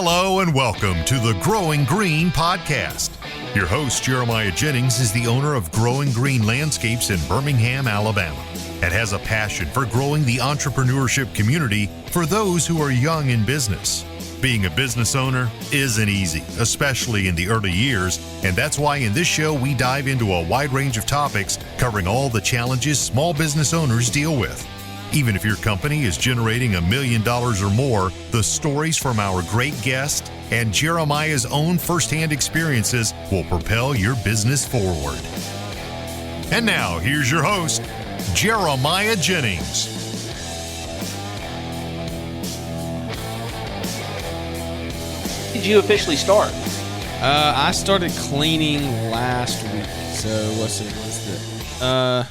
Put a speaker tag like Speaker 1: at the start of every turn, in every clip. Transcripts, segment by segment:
Speaker 1: Hello and welcome to the Growing Green podcast. Your host, Jeremiah Jennings, is the owner of Growing Green Landscapes in Birmingham, Alabama, and has a passion for growing the entrepreneurship community for those who are young in business. Being a business owner isn't easy, especially in the early years, and that's why in this show we dive into a wide range of topics covering all the challenges small business owners deal with. Even if your company is generating $1 million or more, the stories from our great guest and Jeremiah's own firsthand experiences will propel your business forward. And now, here's your host, Jeremiah Jennings.
Speaker 2: Did you officially start?
Speaker 3: I started cleaning last week. So what's it?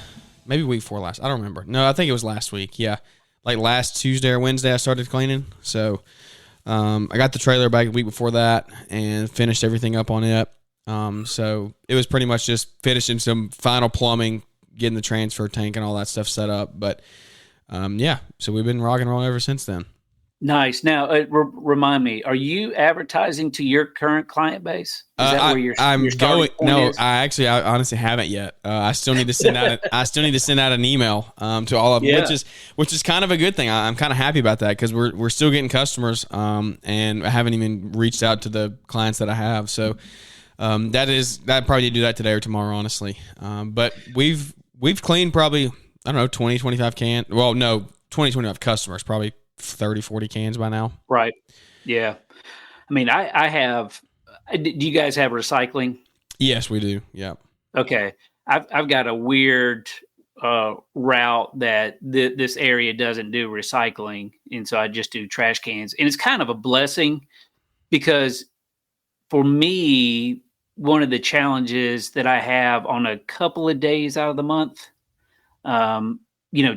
Speaker 3: Maybe week before last. I don't remember. No, I think it was last week. Yeah, like last Tuesday or Wednesday, I started cleaning. So I got the trailer back a week before that and finished everything up on it. So it was pretty much just finishing some final plumbing, getting the transfer tank and all that stuff set up. But yeah, so we've been rock and roll ever since then.
Speaker 2: Nice. Now, remind me, are you advertising to your current client base? Is that where your starting point is?
Speaker 3: I honestly haven't yet. I still need to send out. I still need to send out an email to all of them, which is kind of a good thing. I'm kind of happy about that because we're still getting customers, and I haven't even reached out to the clients that I have. So that probably need to do that today or tomorrow, honestly. But we've cleaned probably, I don't know, 20, 25 cans. Well, no, 20, 25 customers, probably 30, 40 cans by now.
Speaker 2: Right. Yeah. I mean, I have, do you guys have recycling?
Speaker 3: Yes, we do. Yeah.
Speaker 2: Okay. I've got a weird route that this area doesn't do recycling. And so I just do trash cans. And it's kind of a blessing because for me, one of the challenges that I have on a couple of days out of the month,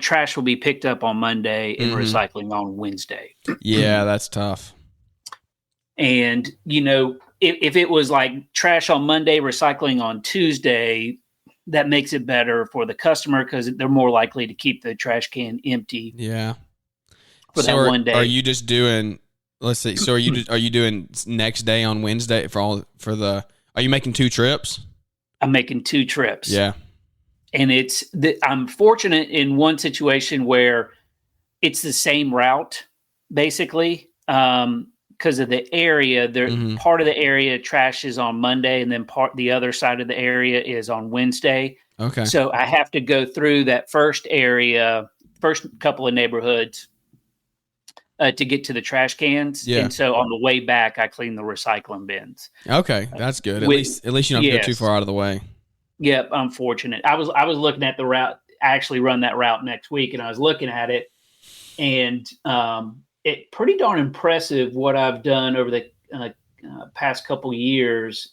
Speaker 2: trash will be picked up on Monday and recycling on Wednesday.
Speaker 3: Yeah, that's tough.
Speaker 2: And, if it was like trash on Monday, recycling on Tuesday, that makes it better for the customer because they're more likely to keep the trash can empty.
Speaker 3: Yeah.
Speaker 2: For that one day.
Speaker 3: Are you just doing, let's see, so are you doing next day on Wednesday are you making 2 trips?
Speaker 2: I'm making 2 trips.
Speaker 3: Yeah.
Speaker 2: And I'm fortunate in one situation where it's the same route, basically, because of the area. Part of the area trash is on Monday, and then the other side of the area is on Wednesday.
Speaker 3: Okay.
Speaker 2: So I have to go through that first couple of neighborhoods to get to the trash cans.
Speaker 3: Yeah.
Speaker 2: And so on the way back, I clean the recycling bins.
Speaker 3: Okay, that's good. At least you don't have to go too far out of the way.
Speaker 2: Yep, I'm fortunate. I was looking at the route. I actually run that route next week, and I was looking at it, and it pretty darn impressive what I've done over the past couple years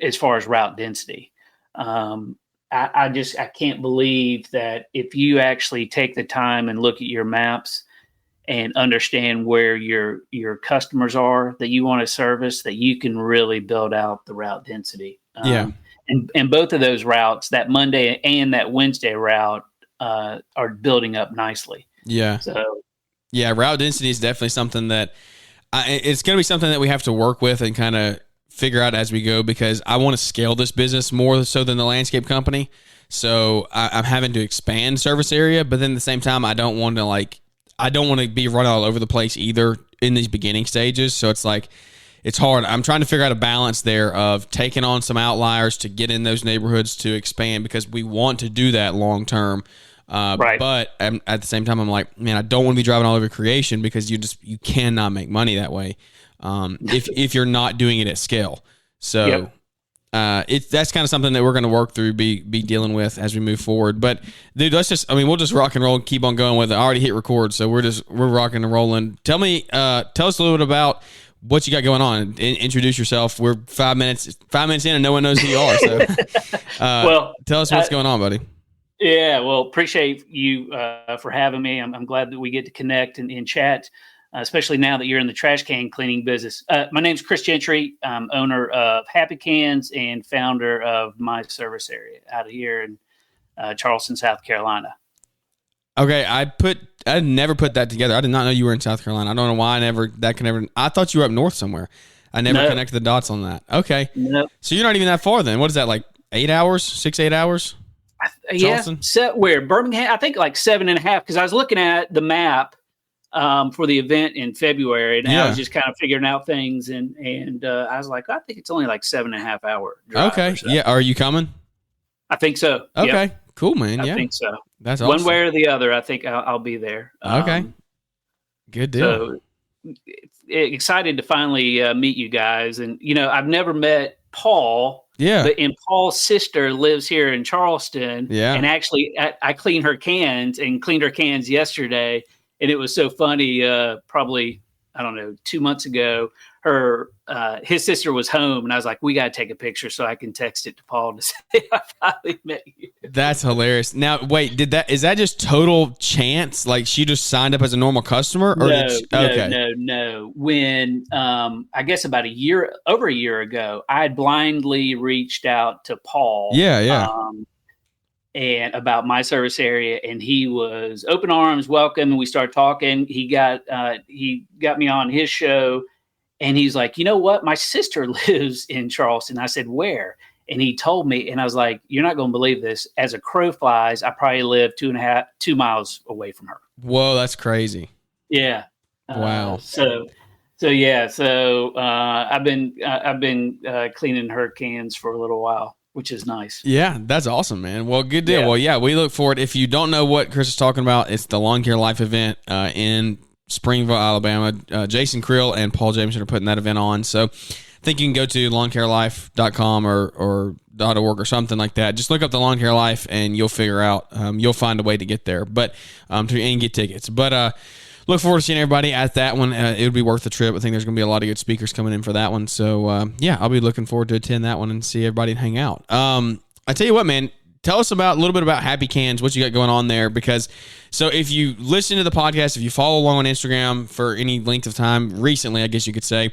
Speaker 2: as far as route density. I can't believe that if you actually take the time and look at your maps and understand where your customers are that you want to service, that you can really build out the route density. And both of those routes, that Monday and that Wednesday route, are building up nicely.
Speaker 3: Yeah.
Speaker 2: So,
Speaker 3: yeah, route density is definitely something that it's going to be something that we have to work with and kind of figure out as we go because I want to scale this business more so than the landscape company. So I'm having to expand service area, but then at the same time, I don't want to be running all over the place either in these beginning stages. So it's like, it's hard. I'm trying to figure out a balance there of taking on some outliers to get in those neighborhoods to expand because we want to do that long term. Right. But at the same time, I'm like, man, I don't want to be driving all over creation because you cannot make money that way if you're not doing it at scale. So that's kind of something that we're going to work through, be dealing with as we move forward. But dude, we'll just rock and roll and keep on going with it. I already hit record, so we're rocking and rolling. Tell us a little bit about what you got going on. Introduce yourself. We're 5 minutes in and no one knows who you are. So, tell us what's going on, buddy.
Speaker 2: Yeah, well, appreciate you for having me. I'm glad that we get to connect and chat, especially now that you're in the trash can cleaning business. My name's Chris Gentry. I'm owner of Happy Cans and founder of My Service Area out of here in Charleston, South Carolina.
Speaker 3: Okay, I never put that together. I did not know you were in South Carolina. I don't know why I thought you were up north somewhere. I never connected the dots on that. Okay.
Speaker 2: No.
Speaker 3: So you're not even that far then. What is that, like 8 hours, 8 hours?
Speaker 2: Yeah. So where? Birmingham? I think like 7.5, because I was looking at the map for the event in February, and I was just kind of figuring out things, and I was like, I think it's only like 7.5 hour drive.
Speaker 3: Okay. Yeah. Are you coming?
Speaker 2: I think so.
Speaker 3: Okay.
Speaker 2: Yep.
Speaker 3: Cool, man.
Speaker 2: I think so.
Speaker 3: That's awesome.
Speaker 2: One way or the other, I think I'll be there.
Speaker 3: Okay. Good deal.
Speaker 2: So excited to finally meet you guys. And, I've never met Paul.
Speaker 3: Yeah.
Speaker 2: And Paul's sister lives here in Charleston.
Speaker 3: Yeah.
Speaker 2: And actually, I cleaned her cans yesterday. And it was so funny. Probably, I don't know, 2 months ago, his sister was home, and I was like, we got to take a picture so I can text it to Paul to say I finally met you. That's
Speaker 3: hilarious. Now, wait, is that just total chance? Like she just signed up as a normal customer? Or
Speaker 2: No. When, I guess about over a year ago, I had blindly reached out to Paul.
Speaker 3: Yeah.
Speaker 2: And about my service area, and he was open arms, welcome. And we started talking. He got me on his show, and he's like, you know what? My sister lives in Charleston. I said, where? And he told me, and I was like, you're not going to believe this. As a crow flies, I probably live 2 miles away from her.
Speaker 3: Whoa, that's crazy.
Speaker 2: Yeah.
Speaker 3: Wow.
Speaker 2: So I've been cleaning her cans for a little while, which is nice.
Speaker 3: Yeah, that's awesome, man. Well, good deal.
Speaker 2: Yeah.
Speaker 3: Well, yeah, we look forward. If you don't know what Chris is talking about, it's the Lawn Care Life event in Springville, Alabama. Jason Creel and Paul Jameson are putting that event on. So I think you can go to lawncarelife.com or .org or something like that. Just look up the Lawn Care Life and you'll figure out, you'll find a way to get there, but and get tickets. But look forward to seeing everybody at that one. It would be worth the trip. I think there's going to be a lot of good speakers coming in for that one. So, yeah, I'll be looking forward to attend that one and see everybody and hang out. I tell you what, man, tell us a little bit about Happy Cans, what you got going on there. Because, so if you listen to the podcast, if you follow along on Instagram for any length of time recently, I guess you could say,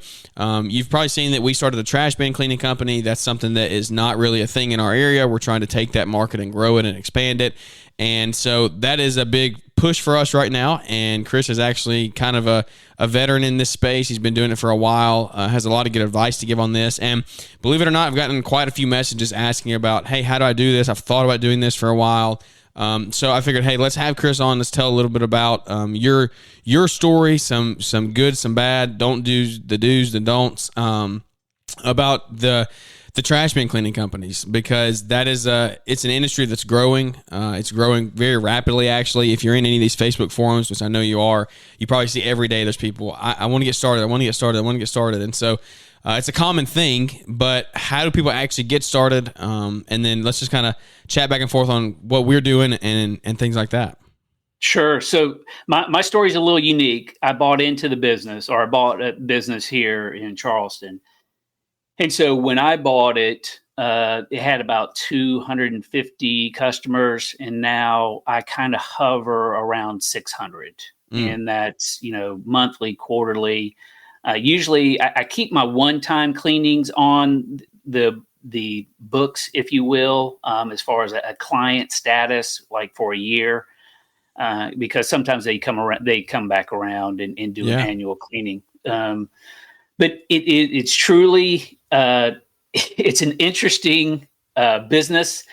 Speaker 3: you've probably seen that we started a trash bin cleaning company. That's something that is not really a thing in our area. We're trying to take that market and grow it and expand it. And so that is a big push for us right now. And Chris is actually kind of a veteran in this space. He's been doing it for a while, has a lot of good advice to give on this. And believe it or not, I've gotten quite a few messages asking about, hey, how do I do this? I've thought about doing this for a while. So I figured, hey, let's have Chris on. Let's tell a little bit about your story, some good, some bad, the do's, the don'ts, about the trash bin cleaning companies, because that is it's an industry that's growing. It's growing very rapidly, actually. If you're in any of these Facebook forums, which I know you are, you probably see every day there's people, I want to get started. And so it's a common thing, but how do people actually get started? And then let's just kind of chat back and forth on what we're doing and things like that.
Speaker 2: Sure. So my story is a little unique. I bought into the business, or I bought a business here in Charleston. And so when I bought it, it had about 250 customers, and now I kind of hover around 600. And that's, monthly, quarterly. Usually I keep my one-time cleanings on the books, if you will, as far as a client status, like for a year, because sometimes they come back around and do an annual cleaning. But it's truly, it's an interesting business.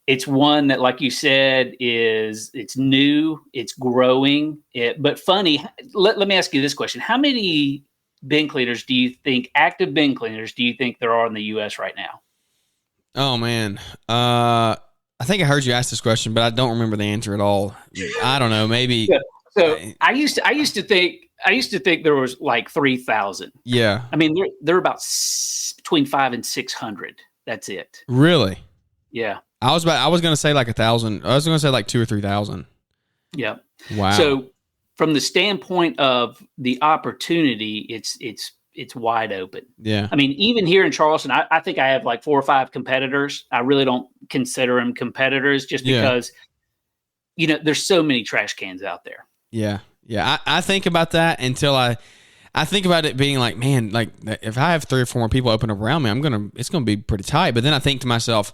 Speaker 2: It's one that, like you said, it's new, it's growing, but funny. Let me ask you this question. How many bin cleaners active bin cleaners do you think there are in the U.S. right now? Oh, man.
Speaker 3: I think I heard you ask this question, but I don't remember the answer at all. I don't know, maybe.
Speaker 2: So I used to think there was like 3,000.
Speaker 3: Yeah.
Speaker 2: I mean, they're about between 500 and 600. That's it.
Speaker 3: Really?
Speaker 2: Yeah.
Speaker 3: I was going to say like 1,000. I was going to say like 2,000 or 3,000.
Speaker 2: Yeah.
Speaker 3: Wow.
Speaker 2: So from the standpoint of the opportunity, it's wide open.
Speaker 3: Yeah.
Speaker 2: I mean, even here in Charleston, I think I have like 4 or 5 competitors. I really don't consider them competitors just because, there's so many trash cans out there.
Speaker 3: Yeah. Yeah. I think about that until I think about it being like, man, like if I have 3 or 4 more people open up around me, it's going to be pretty tight. But then I think to myself,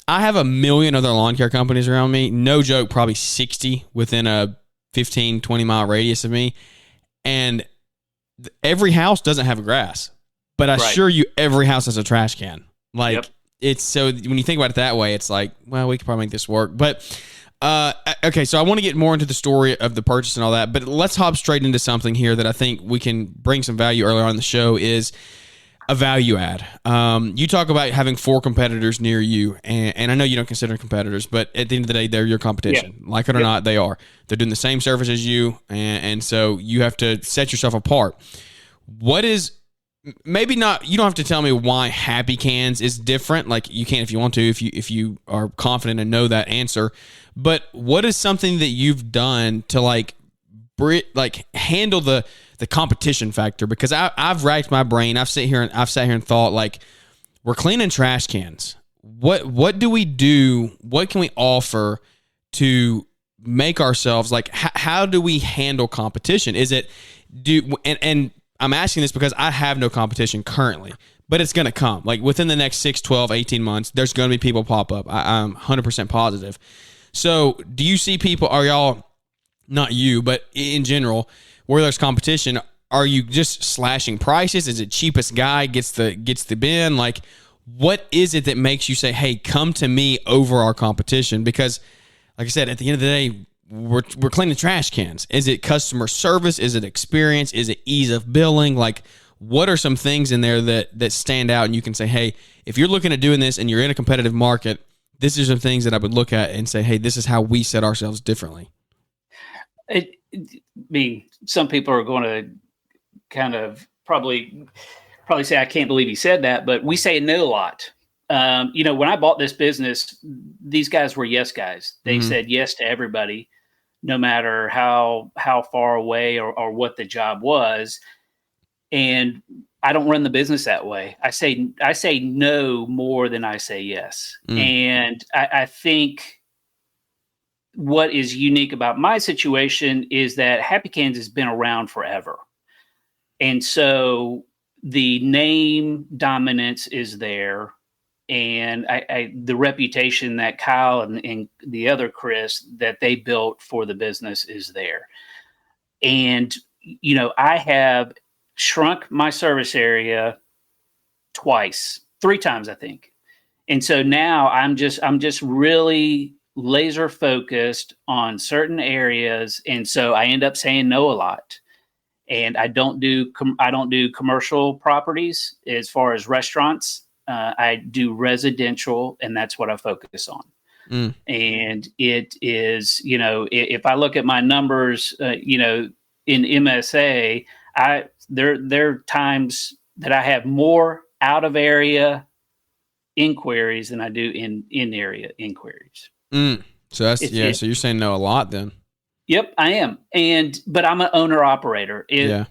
Speaker 3: I have a million other lawn care companies around me. No joke, probably 60 within a 15, 20-mile radius of me. And every house doesn't have grass. But I assure you, every house has a trash can. Like, it's so when you think about it that way, it's like, well, we could probably make this work. But, okay, so I want to get more into the story of the purchase and all that. But let's hop straight into something here that I think we can bring some value earlier on in the show is a value add. You talk about having 4 competitors near you, and I know you don't consider them competitors, but at the end of the day, they're your competition. Yeah. Like it or not, they are. They're doing the same service as you, and so you have to set yourself apart. What is, maybe not, you don't have to tell me why Happy Cans is different. Like, you can if you want to, if you are confident and know that answer. But what is something that you've done to like handle the competition factor? Because I've racked my brain. I've sat here and thought, like, we're cleaning trash cans. What do we do? What can we offer to make ourselves like? How do we handle competition? Is it and I'm asking this because I have no competition currently, but it's going to come. Like within the next 6, 12, 18 months, there's going to be people pop up. I'm 100% positive. So do you see people? Are y'all, not you, but in general, where there's competition, are you just slashing prices? Is it cheapest guy gets the bin? Like, what is it that makes you say, hey, come to me over our competition? Because, like I said, at the end of the day, we're cleaning trash cans. Is it customer service? Is it experience? Is it ease of billing? Like, what are some things in there that stand out and you can say, hey, if you're looking at doing this and you're in a competitive market, this is some things that I would look at and say, hey, this is how we set ourselves differently.
Speaker 2: I mean, some people are going to kind of probably say, I can't believe he said that, but we say no a lot. When I bought this business, these guys were yes guys. They said yes to everybody, no matter how far away or what the job was. And I don't run the business that way. I say no more than I say yes. And I think what is unique about my situation is that Happy Cans has been around forever. And so the name dominance is there. And the reputation that Kyle and the other Chris that they built for the business is there. And, I have shrunk my service area 3 times, I think. And so now I'm just really laser focused on certain areas. And so I end up saying no a lot. And I don't do commercial properties as far as restaurants. I do residential, and that's what I focus on. And it is, if I look at my numbers, in MSA, there are times that I have more out of area inquiries than I do in area inquiries.
Speaker 3: So that's, so you're saying no a lot then.
Speaker 2: Yep, I am. But I'm an owner operator.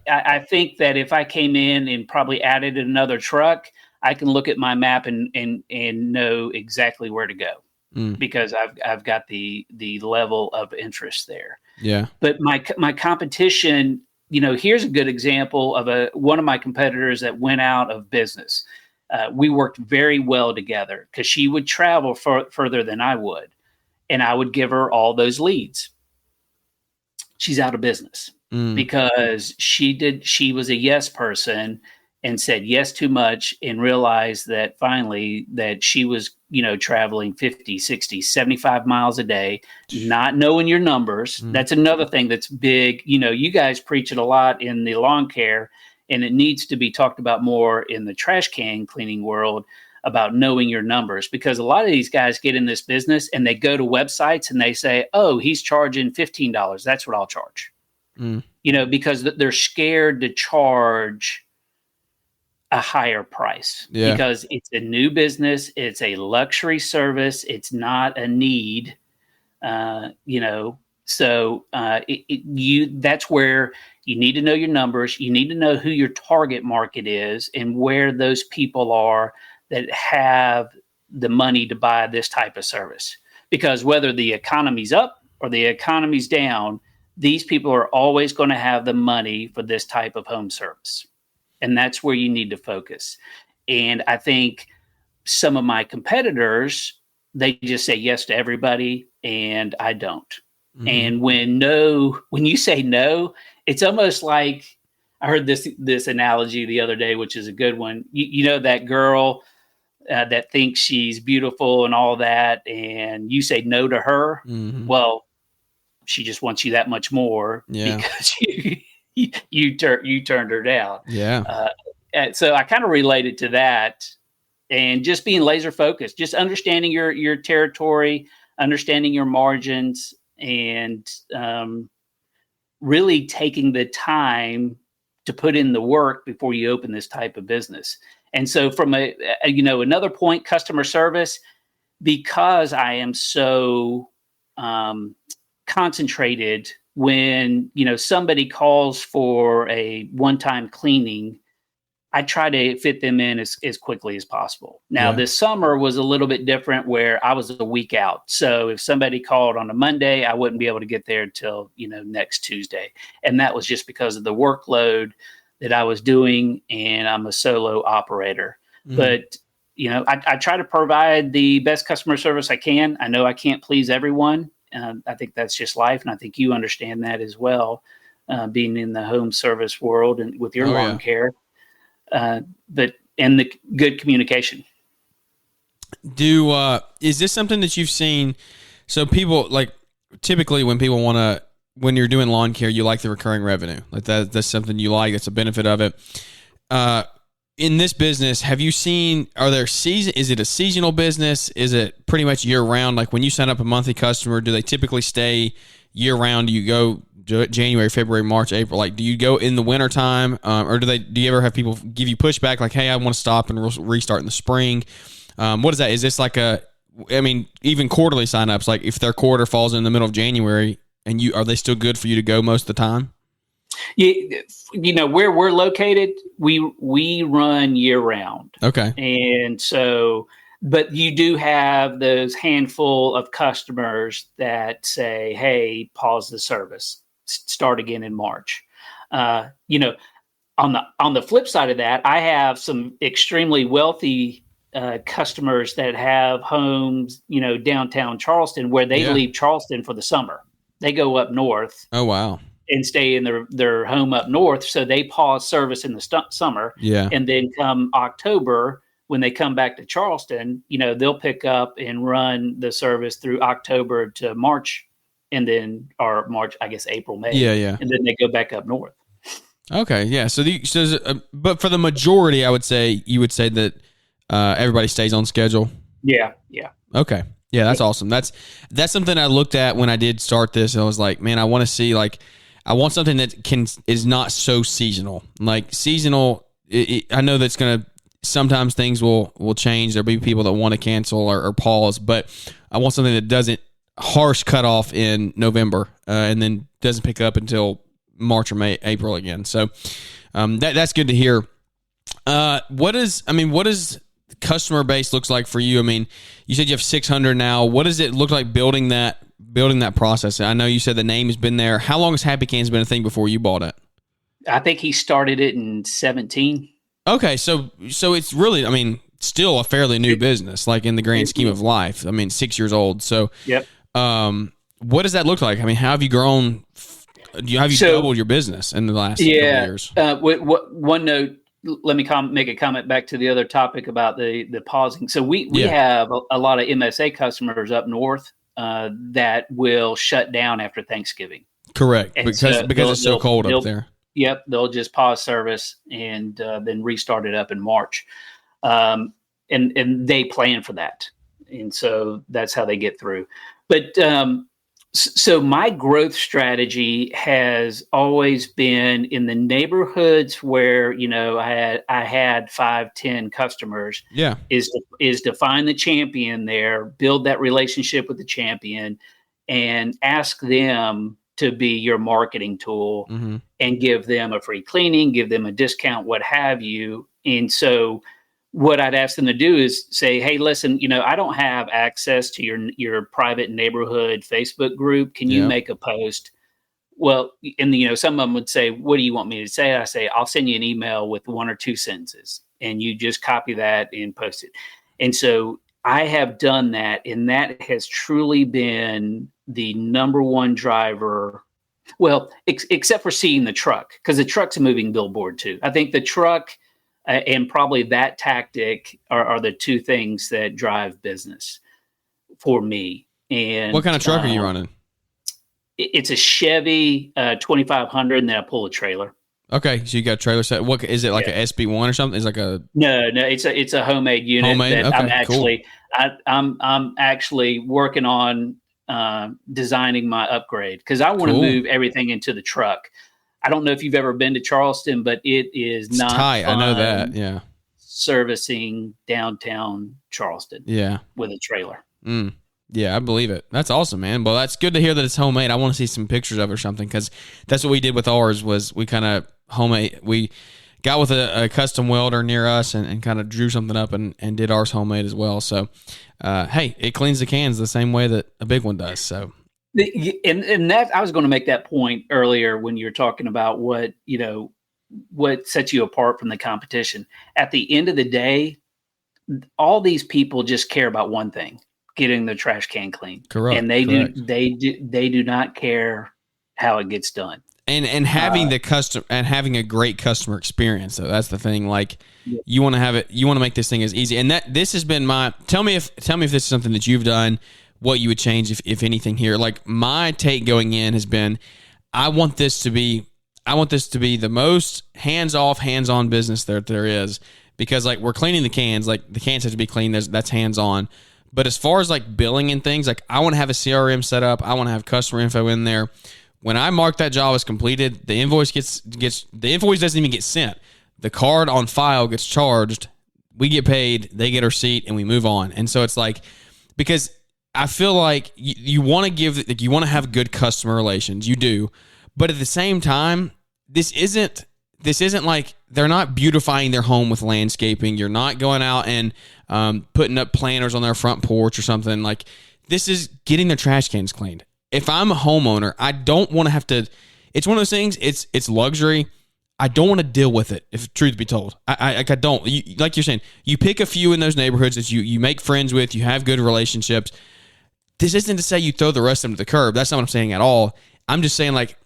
Speaker 2: I think that if I came in and probably added another truck, I can look at my map and know exactly where to go because I've got the level of interest there. Yeah. But my competition, here's a good example of one of my competitors that went out of business. We worked very well together because she would travel further than I would, and I would give her all those leads. She's out of business because she was a yes person and said yes too much and realized that finally that she was, traveling 50, 60, 75 miles a day, not knowing your numbers. That's another thing that's big. You guys preach it a lot in the lawn care, and it needs to be talked about more in the trash can cleaning world about knowing your numbers, because a lot of these guys get in this business and they go to websites and they say, oh, he's charging $15. That's what I'll charge. Because they're scared to charge a higher price because it's a new business. It's a luxury service. It's not a need, so that's where you need to know your numbers. You need to know who your target market is and where those people are that have the money to buy this type of service. Because whether the economy's up or the economy's down, these people are always going to have the money for this type of home service. And that's where you need to focus. And I think some of my competitors they just say yes to everybody, and I don't.
Speaker 3: Mm-hmm.
Speaker 2: And when you say no, it's almost like, I heard this analogy the other day, which is a good one. You know that girl that thinks she's beautiful and all that, and you say no to her.
Speaker 3: Mm-hmm.
Speaker 2: Well, she just wants you that much more because you turned her down.
Speaker 3: Yeah.
Speaker 2: So I kind of related to that, and just being laser focused, just understanding your territory, understanding your margins, and really taking the time to put in the work before you open this type of business. And so from another point, customer service, because I am so concentrated, when, somebody calls for a one-time cleaning, I try to fit them in as quickly as possible. Now, this summer was a little bit different, where I was a week out. So if somebody called on a Monday, I wouldn't be able to get there until, next Tuesday. And that was just because of the workload that I was doing, and I'm a solo operator. Mm-hmm. But, I try to provide the best customer service I can. I know I can't please everyone. I think that's just life. And I think you understand that as well, being in the home service world and with your lawn care. But the good communication.
Speaker 3: Is this something that you've seen? So people, like, typically when you're doing lawn care, you like the recurring revenue. Like that's something you like. That's a benefit of it. In this business, have you seen, is it a seasonal business? Is it pretty much year round? Like when you sign up a monthly customer, do they typically stay year round? Do you go January, February, March, April? Like, do you go in the winter time? Or do you ever have people give you pushback? Like, hey, I want to stop and restart in the spring. What is that? Is this like even quarterly signups, like if their quarter falls in the middle of January, and are they still good for you to go most of the time?
Speaker 2: Yeah, where we're located, we run year round.
Speaker 3: Okay.
Speaker 2: And so, but you do have those handful of customers that say, hey, pause the service, start again in March. On the flip side of that, I have some extremely wealthy customers that have homes, downtown Charleston, where they leave Charleston for the summer. They go up north.
Speaker 3: Oh, wow.
Speaker 2: And stay in their home up north. So they pause service in the summer. Yeah. And then come October, when they come back to Charleston, they'll pick up and run the service through October to March, and then, or March, I guess, April, May.
Speaker 3: Yeah.
Speaker 2: And then they go back up north.
Speaker 3: Okay. Yeah. But for the majority, you would say that everybody stays on schedule.
Speaker 2: Yeah.
Speaker 3: Okay. Yeah. That's awesome. That's something I looked at when I did start this. I was like, man, I want to see, like, I want something that is not so seasonal. Like seasonal, I know that's going to, sometimes things will change. There'll be people that want to cancel or pause, but I want something that doesn't harsh cut off in November and then doesn't pick up until March or April again. So that's good to hear. What does the customer base looks like for you? I mean, you said you have 600 now. What does it look like building that process? I know you said the name has been there. How long has Happy Cans been a thing before you bought it?
Speaker 2: I think he started it in 2017. Okay,
Speaker 3: so it's really, still a fairly new business, like in the grand scheme of life. 6 years old. So,
Speaker 2: yep.
Speaker 3: What does that look like? How have you grown? Have you doubled your business in the last couple of years?
Speaker 2: One note. Let me make a comment back to the other topic about the pausing. So we have a lot of MSA customers up north that will shut down after Thanksgiving.
Speaker 3: Correct, and because it's so cold up there.
Speaker 2: Yep, they'll just pause service and then restart it up in March, and they plan for that, and so that's how they get through. But so my growth strategy has always been in the neighborhoods where I had 5-10 customers.
Speaker 3: Yeah,
Speaker 2: is to find the champion there, build that relationship with the champion, and ask them to be your marketing tool, mm-hmm. and give them a free cleaning, give them a discount, what have you. And so what I'd ask them to do is say, hey, listen, I don't have access to your private neighborhood Facebook group. Can you make a post? Well, and some of them would say, what do you want me to say? I say, I'll send you an email with 1 or 2 sentences, and you just copy that and post it. And so I have done that, and that has truly been the number one driver. Well, except for seeing the truck, because the truck's a moving billboard too. I think the truck and probably that tactic are the two things that drive business for me. And
Speaker 3: what kind of truck are you running?
Speaker 2: It's a Chevy 2500, and then I pull a trailer.
Speaker 3: Okay, so you got a trailer set. What is it, like a SB1 or something? It's like a
Speaker 2: no. It's a homemade unit.
Speaker 3: Homemade?
Speaker 2: That
Speaker 3: Okay,
Speaker 2: I'm actually
Speaker 3: cool.
Speaker 2: I'm actually working on designing my upgrade, because I want to move everything into the truck. I don't know if you've ever been to Charleston, but it's not
Speaker 3: tight.
Speaker 2: fun
Speaker 3: I know that. Yeah,
Speaker 2: servicing downtown Charleston.
Speaker 3: Yeah,
Speaker 2: with a trailer.
Speaker 3: Yeah, I believe it. That's awesome, man. Well, that's good to hear that it's homemade. I want to see some pictures of it or something, because that's what we did with ours. Was we kind of homemade. We got with a custom welder near us and kind of drew something up and did ours homemade as well. So, hey, it cleans the cans the same way that a big one does. So,
Speaker 2: and that I was going to make that point earlier when you were talking about what sets you apart from the competition. At the end of the day, all these people just care about one thing: getting the trash can clean.
Speaker 3: Correct.
Speaker 2: And they do not care how it gets done.
Speaker 3: And having having a great customer experience. So that's the thing. Like, you want to have it. You want to make this thing as easy. And this has been my. Tell me if this is something that you've done. What you would change if anything here. Like, my take going in has been, I want this to be the most hands-off, hands-on business there is, because like we're cleaning the cans. Like, the cans have to be clean. That's hands-on. But as far as like billing and things, like I want to have a CRM set up. I want to have customer info in there. When I mark that job as completed, the invoice the invoice doesn't even get sent. The card on file gets charged. We get paid. They get a receipt, and we move on. And so it's like, because I feel like you want to have good customer relations. You do, but at the same time, this isn't like they're not beautifying their home with landscaping. You're not going out and putting up planters on their front porch or something. Like, this is getting their trash cans cleaned. If I'm a homeowner, I don't want to have to. It's one of those things. It's luxury. I don't want to deal with it. If truth be told, I don't. Like you're saying, you pick a few in those neighborhoods that you make friends with. You have good relationships. This isn't to say you throw the rest of them to the curb. That's not what I'm saying at all. I'm just saying, like,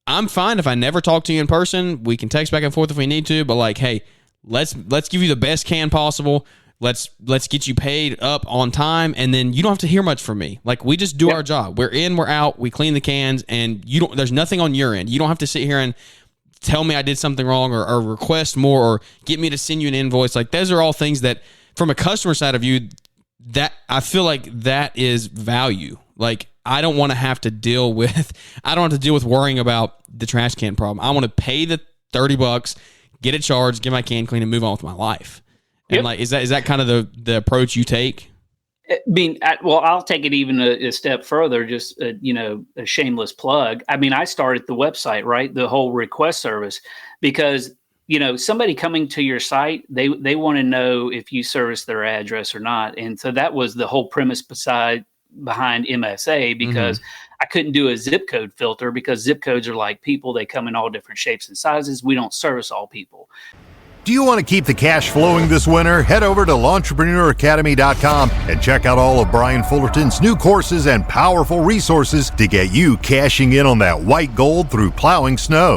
Speaker 3: I'm fine if I never talk to you in person. We can text back and forth if we need to. But like, hey, let's give you the best can possible. Let's get you paid up on time, and then you don't have to hear much from me. Like, we just do our job. We're in, we're out, we clean the cans, and there's nothing on your end. You don't have to sit here and tell me I did something wrong or request more or get me to send you an invoice. Like, those are all things that, from a customer side of view, that I feel like that is value. Like, I don't want to have to deal with worrying about the trash can problem. I want to pay the $30, get it charged, get my can clean, and move on with my life. And like, is that kind of the approach you take?
Speaker 2: I mean, I'll take it even a step further. Just a shameless plug. I mean, I started the website, right? The whole request service, because somebody coming to your site, they want to know if you service their address or not, and so that was the whole premise behind MSA, because I couldn't do a zip code filter, because zip codes are like people. They come in all different shapes and sizes. We don't service all people.
Speaker 1: Do you want to keep the cash flowing this winter? Head over to entrepreneuracademy.com and check out all of Brian Fullerton's new courses and powerful resources to get you cashing in on that white gold through plowing snow.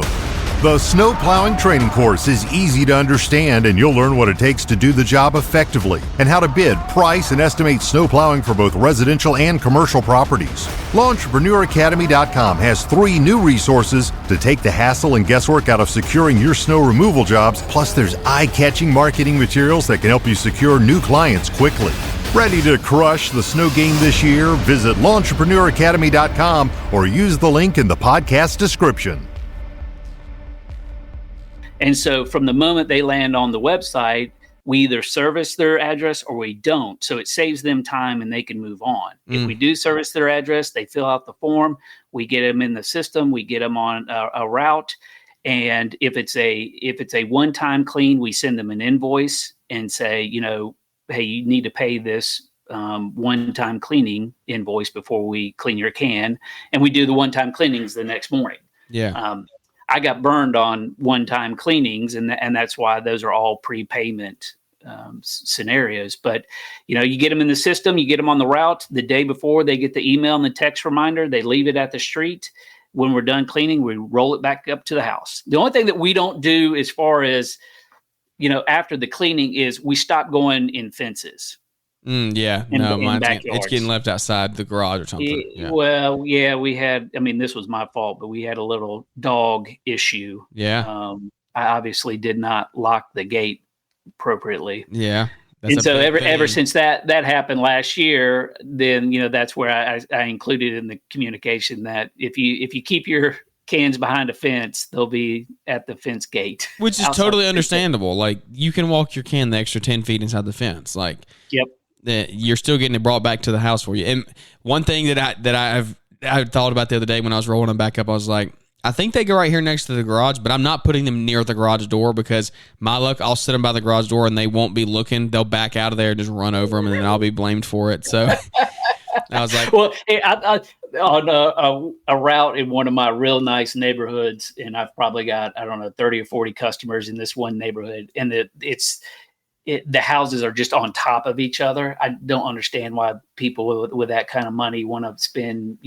Speaker 1: The snow plowing training course is easy to understand, and you'll learn what it takes to do the job effectively and how to bid, price, and estimate snow plowing for both residential and commercial properties. LawnEntrepreneurAcademy.com has 3 new resources to take the hassle and guesswork out of securing your snow removal jobs. Plus, there's eye-catching marketing materials that can help you secure new clients quickly. Ready to crush the snow game this year? Visit LawnEntrepreneurAcademy.com or use the link in the podcast description.
Speaker 2: And so from the moment they land on the website, we either service their address or we don't. So it saves them time and they can move on. If we do service their address, they fill out the form, we get them in the system, we get them on a route. And if it's a one-time clean, we send them an invoice and say, hey, you need to pay this one-time cleaning invoice before we clean your can. And we do the one-time cleanings the next morning.
Speaker 3: Yeah.
Speaker 2: I got burned on one-time cleanings, and that's why those are all prepayment scenarios. But, you get them in the system, you get them on the route the day before, they get the email and the text reminder, they leave it at the street. When we're done cleaning, we roll it back up to the house. The only thing that we don't do as far as, after the cleaning is we stop going in fences.
Speaker 3: Yeah. No, it's getting left outside the garage or something. Yeah.
Speaker 2: Well, yeah, we had, this was my fault, but we had a little dog issue.
Speaker 3: Yeah.
Speaker 2: I obviously did not lock the gate appropriately.
Speaker 3: Yeah.
Speaker 2: And so ever since that happened last year, then, that's where I included in the communication that if you keep your cans behind a fence, they'll be at the fence gate.
Speaker 3: Which is totally understandable. Like, you can walk your can the extra 10 feet inside the fence. Like,
Speaker 2: yep.
Speaker 3: You're still getting it brought back to the house for you. And one thing that I thought about the other day when I was rolling them back up, I was like, I think they go right here next to the garage, but I'm not putting them near the garage door because my luck, I'll sit them by the garage door and they won't be looking. They'll back out of there and just run over them, and then I'll be blamed for it. So I was like,
Speaker 2: well, on a route in one of my real nice neighborhoods, and I've probably got, 30 or 40 customers in this one neighborhood, and the houses are just on top of each other. I don't understand why people with that kind of money want to spend,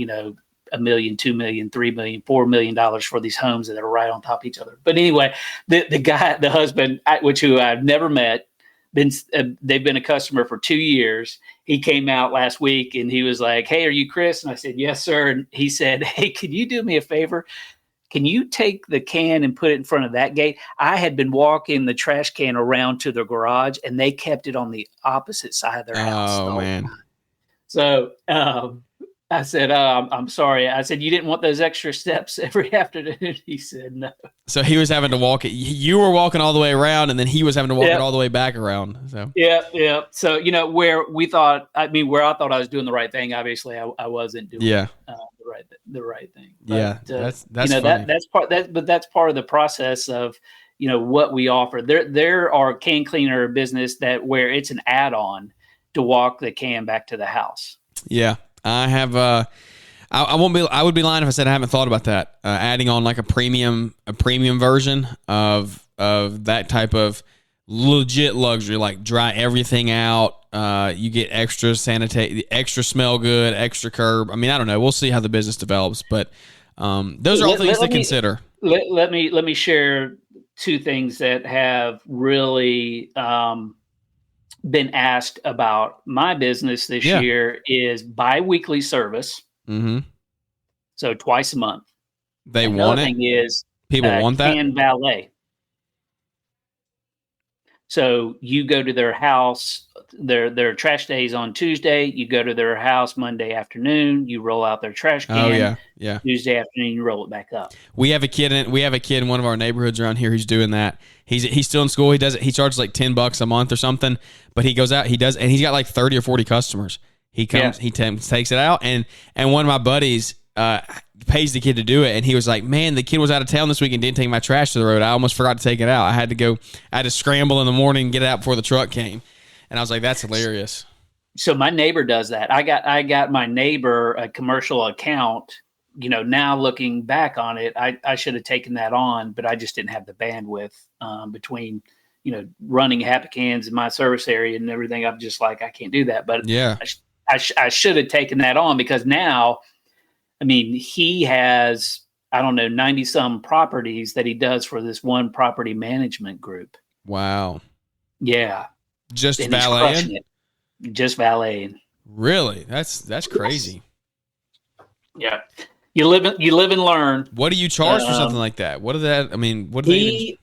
Speaker 2: $1 million, $2 million, $3 million, $4 million for these homes that are right on top of each other. But anyway, the husband, who I've never met, they've been a customer for 2 years. He came out last week and he was like, "Hey, are you Chris?" And I said, "Yes, sir." And he said, "Hey, can you do me a favor? Can you take the can and put it in front of that gate?" I had been walking the trash can around to the garage, and they kept it on the opposite side of their house.
Speaker 3: Oh, man.
Speaker 2: So I said, "I'm sorry." I said, "You didn't want those extra steps every afternoon?" He said, "No." So
Speaker 3: he was having to walk it. You were walking all the way around, and then he was having to walk it all the way back around. So
Speaker 2: yeah. So where I thought I was doing the right thing, obviously I wasn't doing the right thing. But,
Speaker 3: that's funny.
Speaker 2: That's part of the process of what we offer. There are can cleaner business where it's an add-on to walk the can back to the house.
Speaker 3: Yeah. I have. I would be lying if I said I haven't thought about that. Adding on like a premium version of that type of legit luxury, like dry everything out. You get extra sanitate, extra smell good, extra curb. I mean, I don't know. We'll see how the business develops, but those are all things to consider.
Speaker 2: Let me share two things that have really been asked about my business this year is bi-weekly service.
Speaker 3: Mm-hmm.
Speaker 2: So twice a month.
Speaker 3: They want it.
Speaker 2: Thing is
Speaker 3: people want that
Speaker 2: can valet. So you go to their house, their trash day is on Tuesday. You go to their house Monday afternoon. You roll out their trash can.
Speaker 3: Oh yeah.
Speaker 2: Tuesday afternoon, you roll it back up.
Speaker 3: We have a kid in one of our neighborhoods around here who's doing that. He's still in school. He does it. He charges like $10 a month or something. But he goes out. He does, and he's got like 30 or 40 customers. He comes. Yeah. He takes it out, and one of my buddies pays the kid to do it, and he was like, "Man, the kid was out of town this week and didn't take my trash to the road. I almost forgot to take it out. I had to scramble in the morning and get it out before the truck came." And I was like, "That's hilarious."
Speaker 2: So my neighbor does that. I got my neighbor a commercial account. Now looking back on it, I should have taken that on, but I just didn't have the bandwidth between running Happy Cans in my service area and everything. I'm just like, I can't do that. But
Speaker 3: yeah,
Speaker 2: I should have taken that on, because now, he has, 90 some properties that he does for this one property management group.
Speaker 3: Wow.
Speaker 2: Yeah.
Speaker 3: Just valeting?
Speaker 2: Just valeting.
Speaker 3: Really? That's crazy.
Speaker 2: Yeah. You live and learn.
Speaker 3: What do you charge for something like that? What do they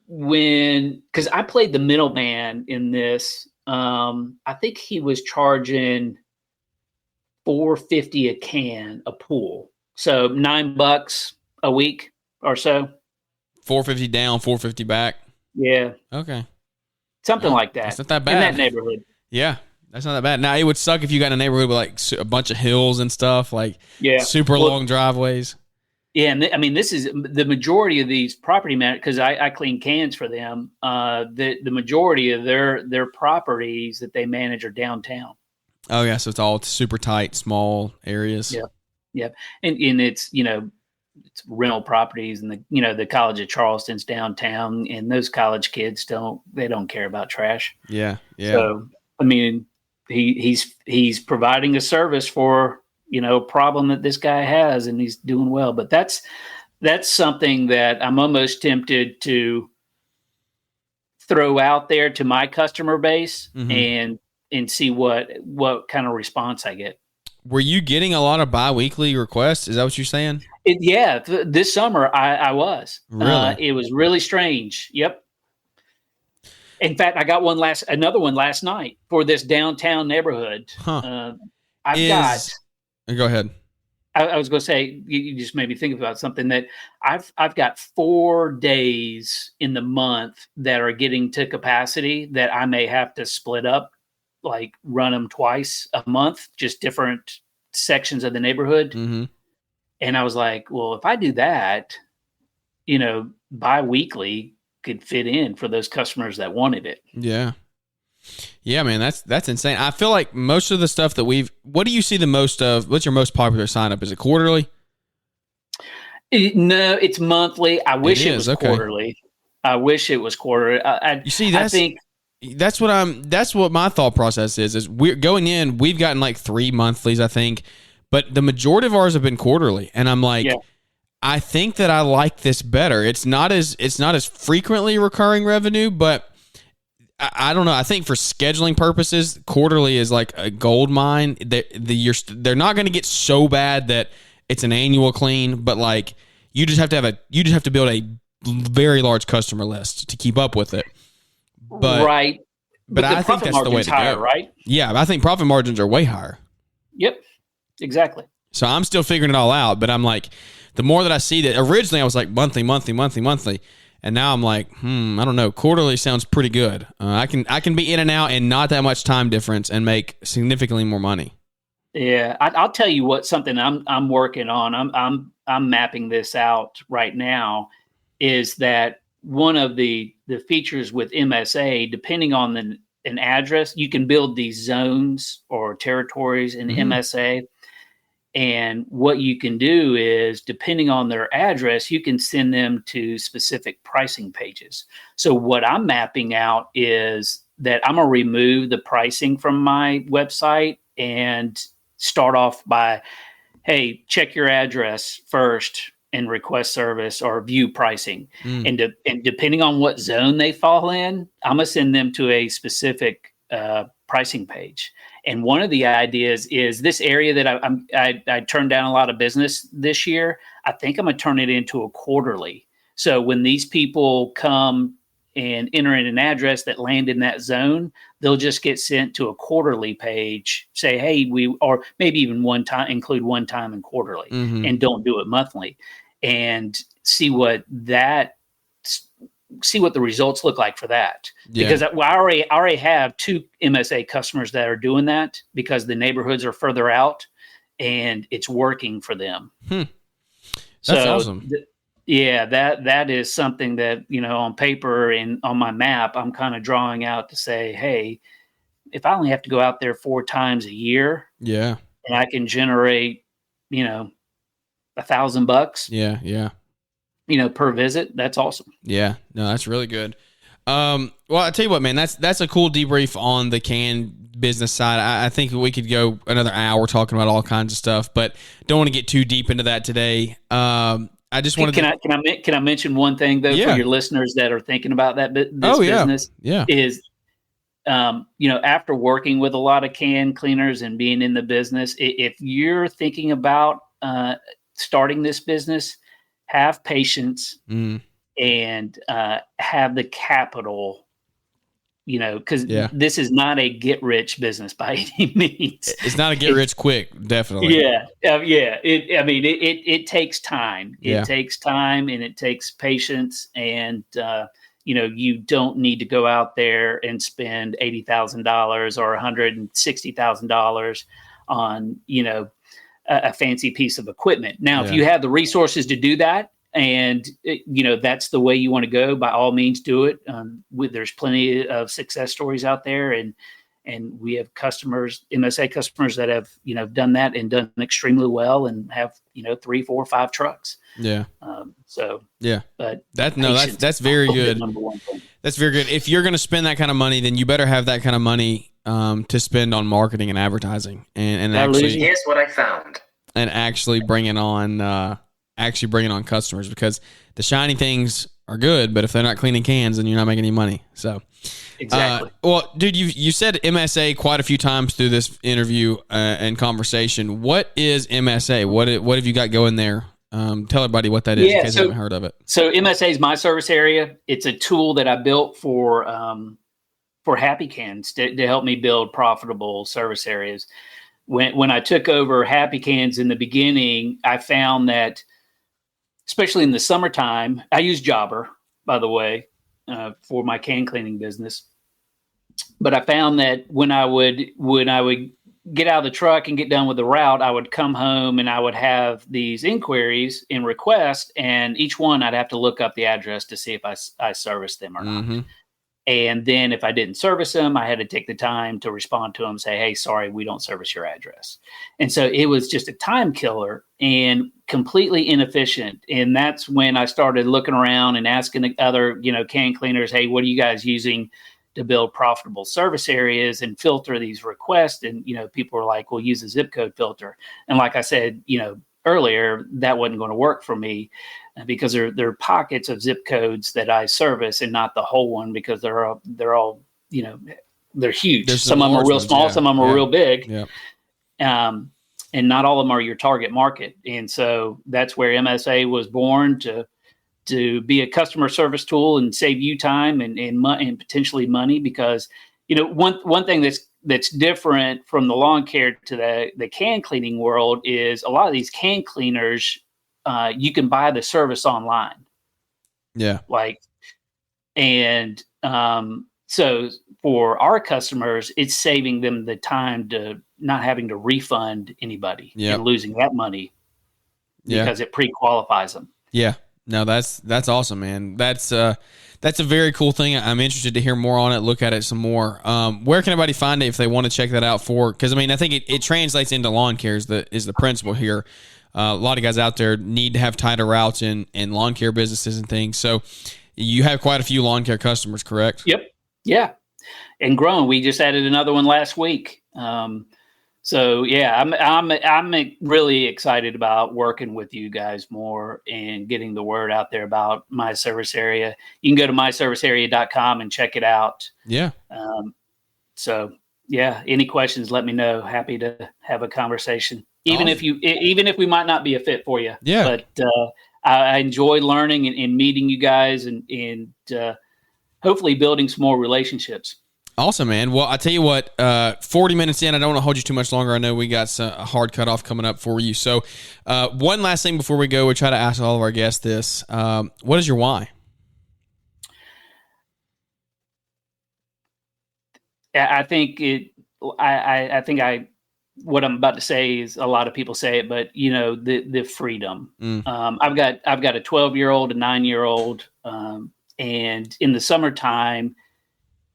Speaker 2: because I played the middleman in this, I think he was charging $4.50 a can a pool. So $9 a week or so.
Speaker 3: $4.50 down, $4.50 back.
Speaker 2: Yeah.
Speaker 3: Okay.
Speaker 2: Something like that.
Speaker 3: That's not that bad.
Speaker 2: In that neighborhood.
Speaker 3: Yeah. That's not that bad. Now, it would suck if you got a neighborhood with like a bunch of hills and stuff, like super long driveways.
Speaker 2: Yeah. And this is the majority of these property managers, because I clean cans for them. The majority of their properties that they manage are downtown.
Speaker 3: Oh yeah. So it's all super tight, small areas.
Speaker 2: Yeah. Yeah. And it's, it's rental properties, and the College of Charleston's downtown, and those college kids don't care about trash.
Speaker 3: Yeah.
Speaker 2: So I mean, he's providing a service for a problem that this guy has, and he's doing well. But that's something that I'm almost tempted to throw out there to my customer base and see what kind of response I get.
Speaker 3: Were you getting a lot of bi-weekly requests? Is that what you're saying?
Speaker 2: This summer I was.
Speaker 3: Really?
Speaker 2: It was really strange. Yep. In fact, I got another one last night for this downtown neighborhood.
Speaker 3: Huh.
Speaker 2: Go
Speaker 3: ahead.
Speaker 2: I was going to say, you just made me think about something that I've got 4 days in the month that are getting to capacity that I may have to split up, like run them twice a month, just different sections of the neighborhood.
Speaker 3: Mm-hmm.
Speaker 2: And I was like, well, if I do that, bi-weekly could fit in for those customers that wanted it.
Speaker 3: Yeah. Yeah, man, that's insane. I feel like most of the stuff that what do you see the most of? What's your most popular sign up? Is it quarterly?
Speaker 2: No, it's monthly. I wish it was quarterly. I wish it was quarterly. That's
Speaker 3: what my thought process is we're going in, we've gotten like 3 monthlies, I think, but the majority of ours have been quarterly. And I'm like, I think that I like this better. It's not as frequently recurring revenue, but I don't know. I think for scheduling purposes, quarterly is like a gold mine. They're not going to get so bad that it's an annual clean, but like you just have to build a very large customer list to keep up with it. But,
Speaker 2: right.
Speaker 3: But I think that's the way to go.
Speaker 2: Right?
Speaker 3: Yeah, I think profit margins are way higher.
Speaker 2: Yep. Exactly.
Speaker 3: So I'm still figuring it all out, but I'm like, the more that I see that, originally I was like monthly. And now I'm like, I don't know. Quarterly sounds pretty good. I can be in and out and not that much time difference and make significantly more money.
Speaker 2: Yeah, I'll tell you what. Something I'm working on. I'm mapping this out right now. Is that one of the features with MSA? Depending on an address, you can build these zones or territories in MSA. And what you can do is, depending on their address, you can send them to specific pricing pages. So what I'm mapping out is that I'm going to remove the pricing from my website and start off by, hey, check your address first and request service or view pricing. And depending on what zone they fall in, I'm going to send them to a specific pricing page. And one of the ideas is this area that I turned down a lot of business this year. I think I'm going to turn it into a quarterly. So when these people come and enter in an address that land in that zone, they'll just get sent to a quarterly page. Say, hey, or maybe even include one time and quarterly, and don't do it monthly, and see what the results look like for that. Because I already have 2 MSA customers that are doing that because the neighborhoods are further out and it's working for them.
Speaker 3: That's awesome.
Speaker 2: That is something that, on paper and on my map, I'm kind of drawing out to say, hey, if I only have to go out there 4 times a year, and I can generate, $1,000.
Speaker 3: Yeah.
Speaker 2: Per visit, that's awesome.
Speaker 3: Yeah, no, that's really good. Well, I tell you what, man, that's a cool debrief on the can business side. I think we could go another hour talking about all kinds of stuff, but don't want to get too deep into that today. I just wanted
Speaker 2: can I mention one thing though for your listeners that are thinking about that business?
Speaker 3: Yeah,
Speaker 2: is after working with a lot of can cleaners and being in the business, if you're thinking about starting this business, have patience and have the capital, because this is not a get rich business by any means.
Speaker 3: It's not a get rich quick, definitely.
Speaker 2: Yeah. It takes time. It takes time and it takes patience, and you don't need to go out there and spend $80,000 or $160,000 on a fancy piece of equipment. Now, if you have the resources to do that, and that's the way you want to go, by all means do it. There's plenty of success stories out there, and And we have customers, MSA customers that have, done that and done extremely well and have, 3, 4, 5 trucks.
Speaker 3: Yeah.
Speaker 2: But
Speaker 3: that's very good.
Speaker 2: Number one thing.
Speaker 3: That's very good. If you're going to spend that kind of money, then you better have that kind of money to spend on marketing and advertising, and actually,
Speaker 4: here's what I found,
Speaker 3: and actually bringing on customers, because the shiny things are good, but if they're not cleaning cans, then you're not making any money. So
Speaker 2: exactly.
Speaker 3: Well, dude, you said MSA quite a few times through this interview and conversation. What is MSA? What have you got going there? Tell everybody what that is in case they haven't heard of it.
Speaker 2: So MSA is my service area. It's a tool that I built for Happy Cans to help me build profitable service areas. When I took over Happy Cans in the beginning, I found that, especially in the summertime, I use Jobber, by the way, for my can cleaning business. But I found that when I would get out of the truck and get done with the route, I would come home and I would have these inquiries and requests, and each one I'd have to look up the address to see if I serviced them or not. And then if I didn't service them, I had to take the time to respond to them, say, hey, sorry, we don't service your address. And so it was just a time killer and completely inefficient. And that's when I started looking around and asking the other, can cleaners, hey, what are you guys using to build profitable service areas and filter these requests? And, people were like, well, use a zip code filter. And like I said, earlier, that wasn't going to work for me because there are pockets of zip codes that I service and not the whole one, because they're all, they're huge. Some of them are real small, some of them are real big. Yeah. And not all of them are your target market. And so that's where MSA was born, to be a customer service tool and save you time and potentially money, because one thing that's different from the lawn care to the can cleaning world is a lot of these can cleaners, you can buy the service online.
Speaker 3: Yeah.
Speaker 2: So for our customers, it's saving them the time to not having to refund anybody and losing that money because it pre-qualifies them.
Speaker 3: Yeah. No, that's awesome, man. That's a very cool thing. I'm interested to hear more on it, look at it some more. Where can everybody find it if they want to check that out because I think it translates into lawn care is the principle here. A lot of guys out there need to have tighter routes in lawn care businesses and things. So you have quite a few lawn care customers, correct?
Speaker 2: Yep. Yeah. And growing. We just added another one last week. So yeah, I'm really excited about working with you guys more and getting the word out there about My Service Area. You can go to myservicearea.com and check it out.
Speaker 3: Yeah.
Speaker 2: So yeah, any questions, let me know. Happy to have a conversation. Even if we might not be a fit for you.
Speaker 3: Yeah.
Speaker 2: But I enjoy learning and meeting you guys and hopefully building some more relationships.
Speaker 3: Awesome, man. Well, I tell you what, 40 minutes in, I don't want to hold you too much longer. I know we got a hard cutoff coming up for you. So one last thing before we go, we try to ask all of our guests this. What is your why?
Speaker 2: I think what I'm about to say is a lot of people say it, but the freedom. I've got a 12-year-old, a 9-year-old, and in the summertime,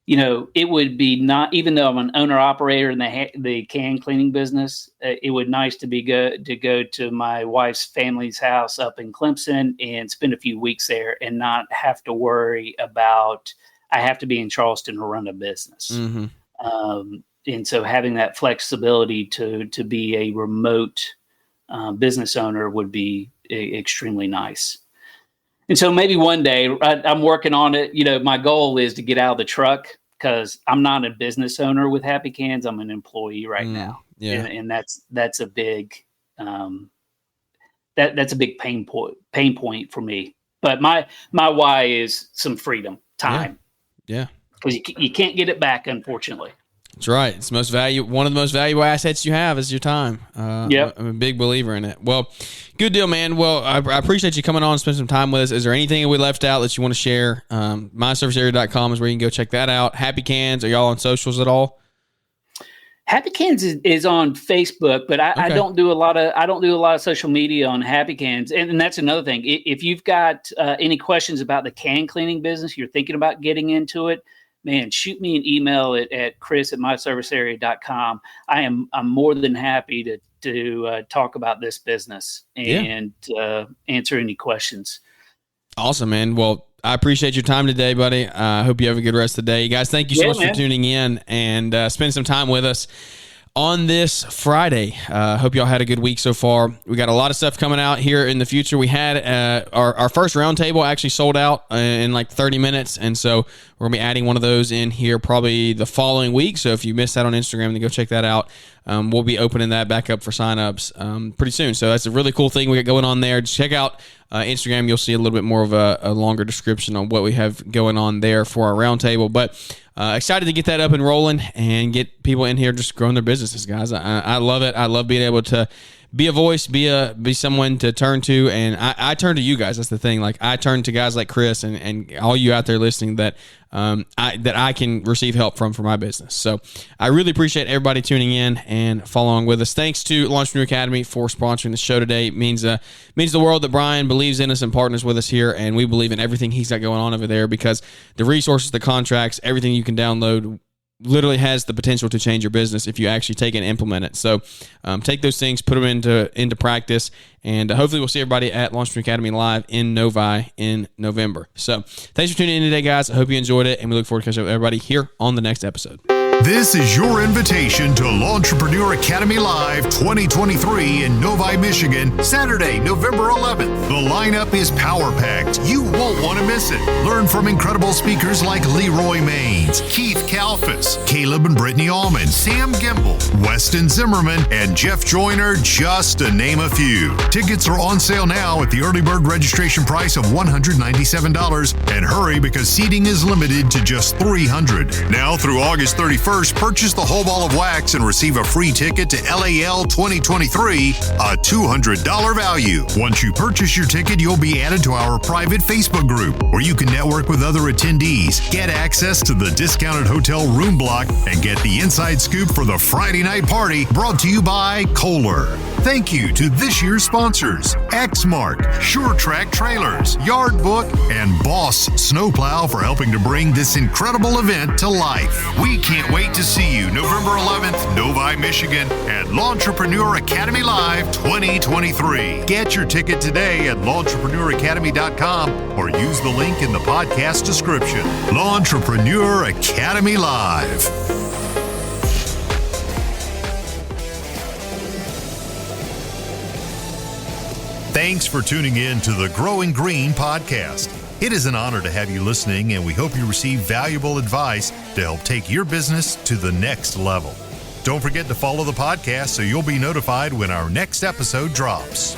Speaker 2: it would be not, even though I'm an owner operator in the can cleaning business, it would nice to be good to go to my wife's family's house up in Clemson and spend a few weeks there and not have to worry about, I have to be in Charleston to run a business.
Speaker 3: Mm-hmm.
Speaker 2: And so having that flexibility to be a remote business owner would be extremely nice. And so maybe one day, I'm working on it. My goal is to get out of the truck because I'm not a business owner with Happy Cans. I'm an employee right now.
Speaker 3: Yeah.
Speaker 2: And that's a big that's a big pain point for me. But my why is some freedom, time.
Speaker 3: Yeah.
Speaker 2: Because you can't get it back, unfortunately.
Speaker 3: That's right. It's one of the most valuable assets you have is your time.
Speaker 2: Yep.
Speaker 3: I'm a big believer in it. Well, good deal, man. Well, I appreciate you coming on and spending some time with us. Is there anything we left out that you want to share? MyServiceArea.com is where you can go check that out. Happy Cans, are y'all on socials at all?
Speaker 2: Happy Cans is on Facebook, but I don't do a lot of social media on Happy Cans. And that's another thing. If you've got any questions about the can cleaning business, you're thinking about getting into it, man, shoot me an email at chris@myservicearea.com. I'm more than happy to talk about this business and answer any questions.
Speaker 3: Awesome, man. Well, I appreciate your time today, buddy. I hope you have a good rest of the day. Guys, thank you so much for tuning in and spending some time with us on this Friday. Hope y'all had a good week so far. We got a lot of stuff coming out here in the future. We had our first roundtable actually sold out in like 30 minutes, and so we're going to be adding one of those in here probably the following week. So if you missed that on Instagram, then go check that out. We'll be opening that back up for signups pretty soon. So that's a really cool thing we got going on there. Just check out Instagram. You'll see a little bit more of a longer description on what we have going on there for our roundtable. But excited to get that up and rolling and get people in here just growing their businesses, guys. I love it. I love being able to be a voice, be someone to turn to, and I turn to you guys. That's the thing. Like, I turn to guys like Chris and all you out there listening that I can receive help from for my business. So I really appreciate everybody tuning in and following with us. Thanks to Entrepreneur Academy for sponsoring the show today. It means the world that Brian believes in us and partners with us here, and we believe in everything he's got going on over there, because the resources, the contracts, everything you can download literally has the potential to change your business if you actually take and implement it. So take those things, put them into practice, and hopefully we'll see everybody at Entrepreneur Academy Live in Novi in November. So thanks for tuning in today, guys. I hope you enjoyed it, and we look forward to catching up with everybody here on the next episode.
Speaker 1: This is your invitation to Entrepreneur Academy Live 2023 in Novi, Michigan, Saturday, November 11th. The lineup is power-packed. You won't want to miss it. Learn from incredible speakers like Leroy Maines, Keith Kalfas, Caleb and Brittany Allman, Sam Gimble, Weston Zimmerman, and Jeff Joyner, just to name a few. Tickets are on sale now at the early bird registration price of $197. And hurry, because seating is limited to just 300. Now through August 31st, purchase the whole ball of wax and receive a free ticket to LAL 2023, a $200 value. Once you purchase your ticket, you'll be added to our private Facebook group, where you can network with other attendees, get access to the discounted hotel room block, and get the inside scoop for the Friday night party, brought to you by Kohler. Thank you to this year's sponsors: Xmark, Sure Track Trailers, Yard Book, and Boss Snowplow for helping to bring this incredible event to life. We can't wait to see you November 11th, Novi, Michigan, at L'Entrepreneur Academy Live 2023. Get your ticket today at l'entrepreneuracademy.com or use the link in the podcast description. L'Entrepreneur Academy Live. Thanks for tuning in to the Growing Green podcast. It is an honor to have you listening, and we hope you receive valuable advice to help take your business to the next level. Don't forget to follow the podcast so you'll be notified when our next episode drops.